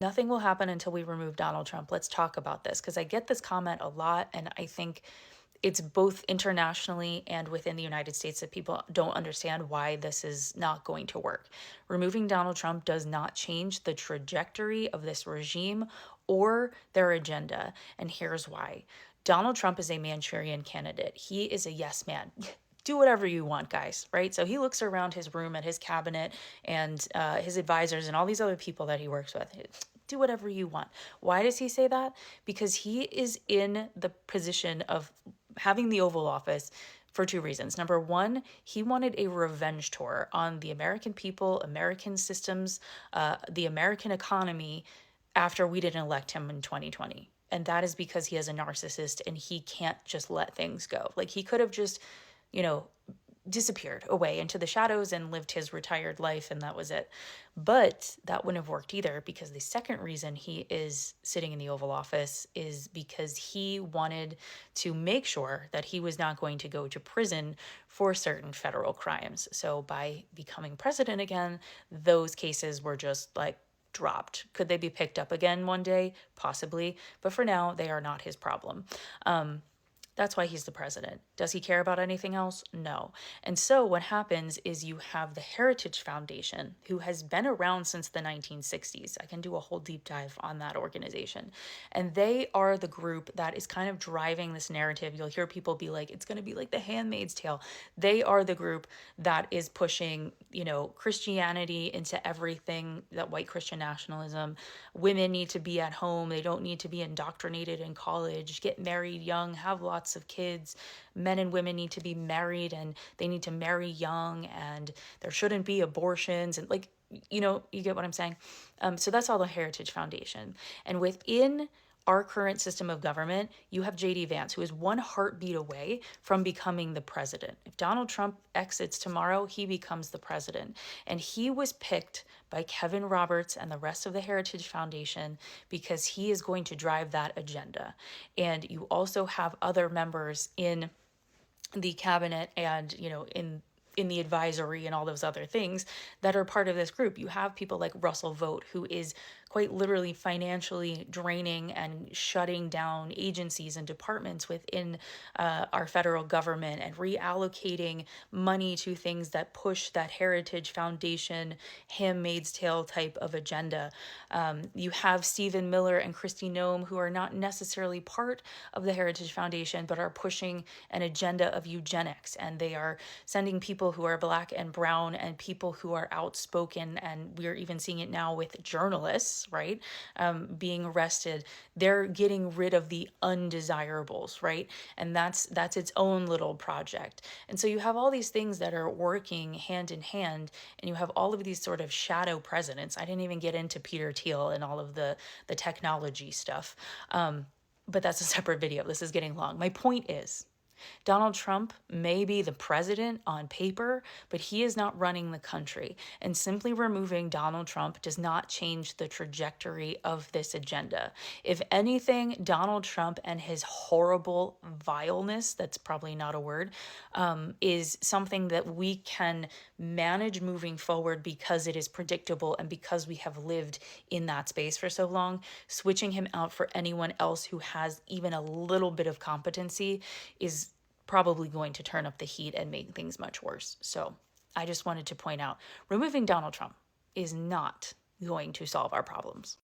Nothing will happen until we remove Donald Trump. Let's talk about this because I get this comment a lot, and I think it's both internationally and within the United States that people don't understand why this is not going to work. Removing Donald Trump does not change the trajectory of this regime or their agenda. And here's why. Donald Trump is a Manchurian candidate. He is a yes man. Do whatever you want, guys, right? So he looks around his room at his cabinet and his advisors and all these other people that he works with. Do whatever you want. Why does he say that? Because he is in the position of having the Oval Office for two reasons. Number one, he wanted a revenge tour on the American people, American systems, the American economy after we didn't elect him in 2020. And that is because he is a narcissist and he can't just let things go. Like he could have just, you know, disappeared away into the shadows and lived his retired life, and that was it. But that wouldn't have worked either, because the second reason he is sitting in the Oval Office is because he wanted to make sure that he was not going to go to prison for certain federal crimes. So by becoming president again, those cases were just like dropped. Could they be picked up again one day? Possibly. But for now, they are not his problem. That's why he's the president. Does he care about anything else? No. And so what happens is you have the Heritage Foundation, who has been around since the 1960s. I can do a whole deep dive on that organization. And they are the group that is kind of driving this narrative. You'll hear people be like, it's going to be like The Handmaid's Tale. They are the group that is pushing, Christianity into everything, that white Christian nationalism. Women need to be at home. They don't need to be indoctrinated in college. Get married young, have lots of kids. Men and women need to be married and they need to marry young, and there shouldn't be abortions, and like, you get what I'm saying. So that's all the Heritage Foundation. And within our current system of government, you have JD Vance, who is one heartbeat away from becoming the president. If Donald Trump exits tomorrow, he becomes the president. And he was picked by Kevin Roberts and the rest of the Heritage Foundation because he is going to drive that agenda. And you also have other members in the cabinet and, in the advisory and all those other things that are part of this group. You have people like Russell Vogt, who is quite literally financially draining and shutting down agencies and departments within our federal government and reallocating money to things that push that Heritage Foundation, Handmaid's Tale type of agenda. You have Stephen Miller and Kristi Noem, who are not necessarily part of the Heritage Foundation, but are pushing an agenda of eugenics. And they are sending people who are Black and brown and people who are outspoken, and we're even seeing it now with journalists, right, being arrested. They're getting rid of the undesirables, right? And that's its own little project. And so you have all these things that are working hand in hand, and you have all of these sort of shadow presidents. I didn't even get into Peter Thiel and all of the technology stuff. But that's a separate video. This is getting long. My point is, Donald Trump may be the president on paper, but he is not running the country. And simply removing Donald Trump does not change the trajectory of this agenda. If anything, Donald Trump and his horrible vileness, that's probably not a word, is something that we can manage moving forward because it is predictable and because we have lived in that space for so long. Switching him out for anyone else who has even a little bit of competency is probably going to turn up the heat and make things much worse. So I just wanted to point out, removing Donald Trump is not going to solve our problems.